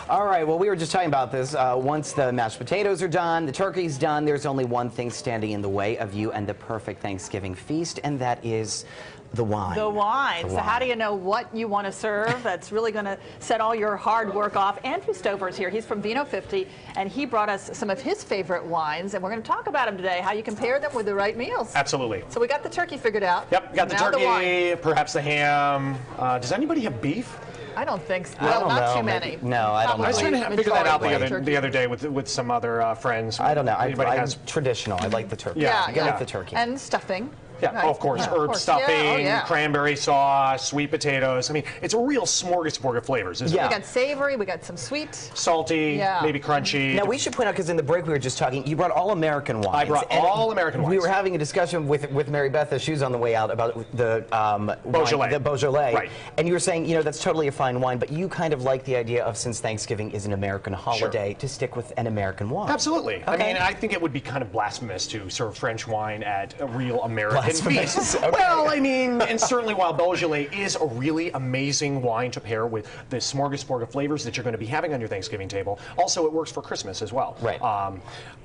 All right, well, we were just talking about this. Once the mashed potatoes are done, the turkey's done, there's only one thing standing in the way of you and the perfect Thanksgiving feast, and that is the wine. The wine. So how do you know what you want to serve? That's really going to set all your hard work off. Andrew Stover's here. He's from Vino 50, and he brought us some of his favorite wines, and we're going to talk about them today, how you can pair them with the right meals. Absolutely. So we got the turkey figured out. Yep, got the turkey, perhaps the ham. Does anybody have beef? I don't think so. Well, not too many. No, I don't know. I was trying to figure that out the other day with some other friends. I don't know. I'm has traditional. I like the turkey. Yeah, I like the turkey. And stuffing. Yeah, Right. of course. Herb stuffing, Yeah, cranberry sauce, sweet potatoes. I mean, it's a real smorgasbord of flavors, isn't it? We got savory, we got some sweet. Salty, maybe crunchy. Now, we should point out, because in the break we were just talking, you brought all American wines. I brought all American wines. We were having a discussion with Mary Beth as she was on the way out about the Beaujolais. Wine, the Beaujolais. Right. And you were saying, you know, that's totally a fine wine, but you kind of like the idea of, since Thanksgiving is an American holiday, to stick with an American wine. Absolutely. Okay. I mean, I think it would be kind of blasphemous to serve French wine at a real American feast. Okay. Well, I mean, and certainly while Beaujolais is a really amazing wine to pair with the smorgasbord of flavors that you're going to be having on your Thanksgiving table, also it works for Christmas as well. Right.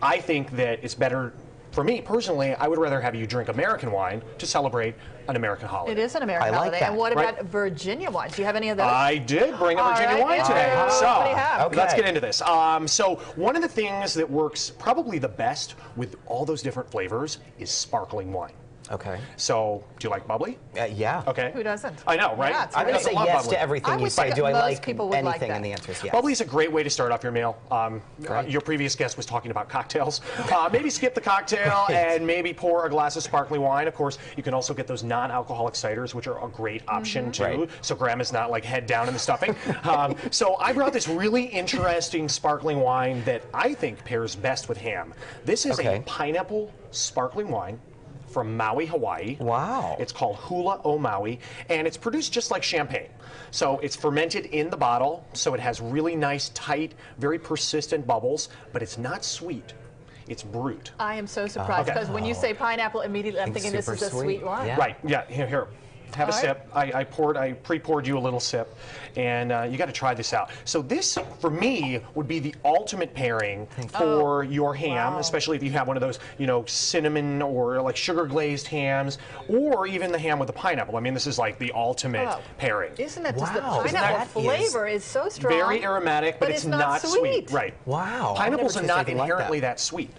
I think that it's better. For me, personally, I would rather have you drink American wine to celebrate an American holiday. It is an American I like holiday. that. And what about Virginia wines? Do you have any of those? I did bring a Virginia wine today. So what do you have? Okay. let's get into this. So one of the things that works probably the best with all those different flavors is sparkling wine. Okay. So, do you like bubbly? Yeah. Okay. Who doesn't? I know, right? Yeah, it's I'm going to say love yes bubbly. to everything I you would say. think Do I most like people would like anything? that. And the answer is yes. Bubbly is a great way to start off your meal. Great. Your previous guest was talking about cocktails. Maybe skip the cocktail and maybe pour a glass of sparkling wine. Of course, you can also get those non-alcoholic ciders, which are a great option too. Right. So grandma's not like head down in the stuffing. So I brought this really interesting sparkling wine that I think pairs best with ham. This is a pineapple sparkling wine from Maui, Hawaii. Wow. It's called Hula o Maui, and it's produced just like champagne. So it's fermented in the bottle, so it has really nice, tight, very persistent bubbles, but it's not sweet. It's brut. I am so surprised because when you say pineapple, immediately I'm thinking this is a sweet wine. Yeah. Right, yeah, here. Have a sip. I pre-poured you a little sip, and you got to try this out. So this, for me, would be the ultimate pairing for your ham, especially if you have one of those, you know, cinnamon or like sugar glazed hams, or even the ham with the pineapple. I mean, this is like the ultimate pairing. Isn't it? Just the Wow. pineapple flavor is so strong. Very aromatic, but it's not sweet. Right. Wow. Pineapples I've are never not tasted anything inherently like that sweet.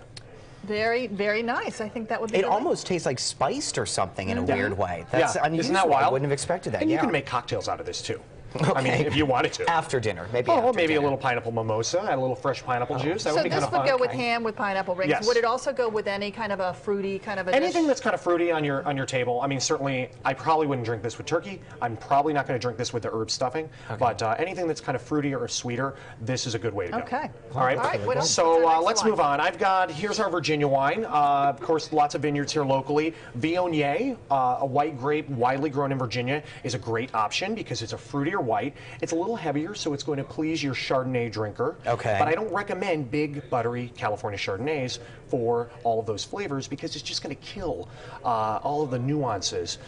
Very, very nice. I think that would be. It really almost tastes like spiced or something in a weird way. That's unusual. Isn't that wild? I wouldn't have expected that. And you can make cocktails out of this too. Okay. I mean, if you wanted to. After dinner, maybe. Oh, after maybe dinner. a little pineapple mimosa, add a little fresh pineapple juice. That So would be kind this of would fun. go with ham with pineapple rings. Yes. Would it also go with any kind of a fruity kind of a Anything dish? that's kind of fruity on your table. I mean, certainly, I probably wouldn't drink this with turkey. I'm probably not going to drink this with the herb stuffing. But anything that's kind of fruitier or sweeter, this is a good way to go. Okay. All right. What else? So What's our next let's one? move on. Here's our Virginia wine. Of course, lots of vineyards here locally. Viognier, a white grape widely grown in Virginia, is a great option because it's a fruitier white. It's a little heavier, so it's going to please your Chardonnay drinker. Okay. But I don't recommend big, buttery California Chardonnays for all of those flavors because it's just going to kill all of the nuances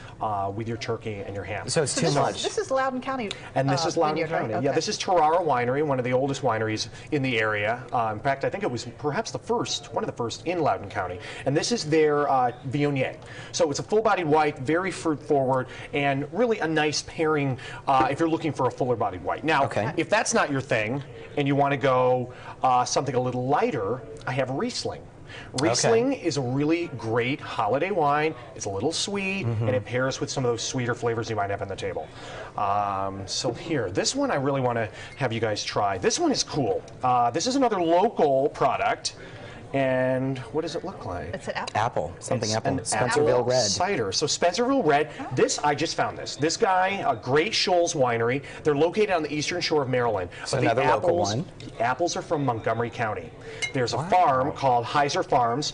with your turkey and your ham. So it's too much. This is Loudoun County. And this is Loudoun vineyard, County. right? Yeah, Okay. this is Tarara Winery, one of the oldest wineries in the area. In fact, I think it was perhaps one of the first in Loudoun County. And this is their Viognier. So it's a full-bodied white, very fruit-forward, and really a nice pairing if you're looking for a fuller-bodied white. Now, if that's not your thing, and you want to go something a little lighter, I have Riesling. Riesling is a really great holiday wine. It's a little sweet, and it pairs with some of those sweeter flavors you might have on the table. So here, this one I really want to have you guys try. This one is cool. This is another local product. And what does it look like? It's an apple. Apple. Something It's apple. an Spencerville apple Red. cider. So Spencerville Red. This, I just found this. This guy, a Great Shoals Winery. They're located on the eastern shore of Maryland. So another local one. The apples are from Montgomery County. There's a farm called Heiser Farms.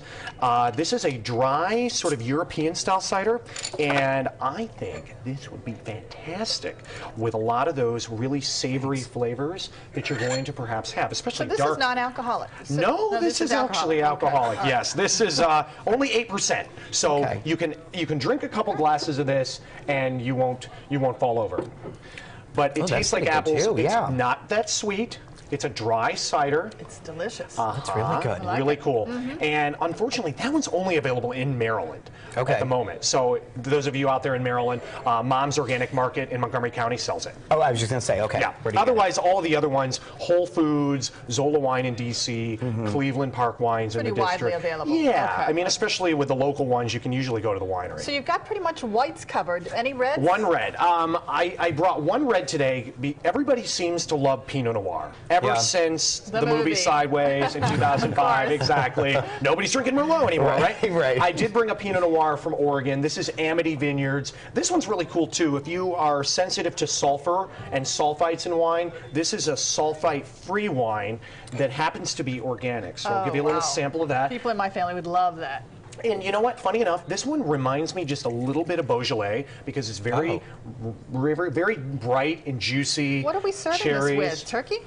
This is a dry, sort of European-style cider, and I think this would be fantastic with a lot of those really savory flavors that you're going to perhaps have, especially So this dark. is non-alcoholic. So, No, this is actually alcoholic. Okay. Yes, this is only 8%. So you can drink a couple glasses of this and you won't fall over. But it tastes like apples. Too, It's not that sweet. It's a dry cider. It's delicious. It's really good. like Really it. cool. And unfortunately, that one's only available in Maryland Okay. at the moment. So those of you out there in Maryland, Mom's Organic Market in Montgomery County sells it. Oh, I was just going to say, okay. Yeah. Where do you get it? Otherwise, all the other ones, Whole Foods, Zola Wine in D.C., Cleveland Park Wines in the Pretty widely district. available. Yeah. Okay. I mean, especially with the local ones, you can usually go to the winery. So you've got pretty much whites covered. Any reds? One red. I brought one red today. Everybody seems to love Pinot Noir. Ever Yeah. since The the movie movie. Sideways in 2005. Exactly. Nobody's drinking Merlot anymore, right? Right. I did bring a Pinot Noir from Oregon. This is Amity Vineyards. This one's really cool too. If you are sensitive to sulfur and sulfites in wine, this is a sulfite-free wine that happens to be organic. So I'll give you a little wow. sample of that. People in my family would love that. And you know what? Funny enough, this one reminds me just a little bit of Beaujolais because it's very, very bright and juicy. What are we serving cherries. this with? Turkey?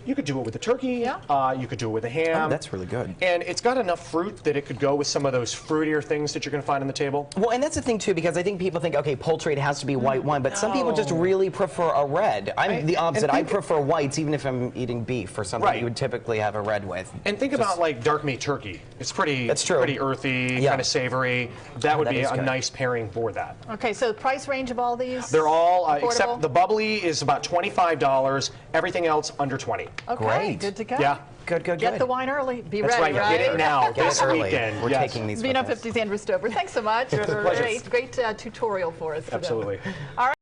You could do it with a turkey. Yeah. You could do it with a ham. Oh, that's really good. And it's got enough fruit that it could go with some of those fruitier things that you're going to find on the table. Well, and that's the thing, too, because I think people think, okay, poultry, it has to be white wine, but some people just really prefer a red. I'm the opposite. I prefer whites, even if I'm eating beef or something Right. you would typically have a red with. And think about like dark meat turkey. It's pretty, That's true. pretty earthy, Yeah. kind of savory. That would That be is a good. nice pairing for that. Okay, so the price range of all these? They're all, affordable? except the bubbly is about $25. Everything else under 20. Okay, Great. good to go. Yeah. Good, good, Get good. the wine early. Be That's ready, right. Get it now. Get This it early. weekend. We're Yes. taking these Vino with us. 50's Andrew Stover. Thanks so much. pleasure. Great tutorial for us today. Absolutely. All right.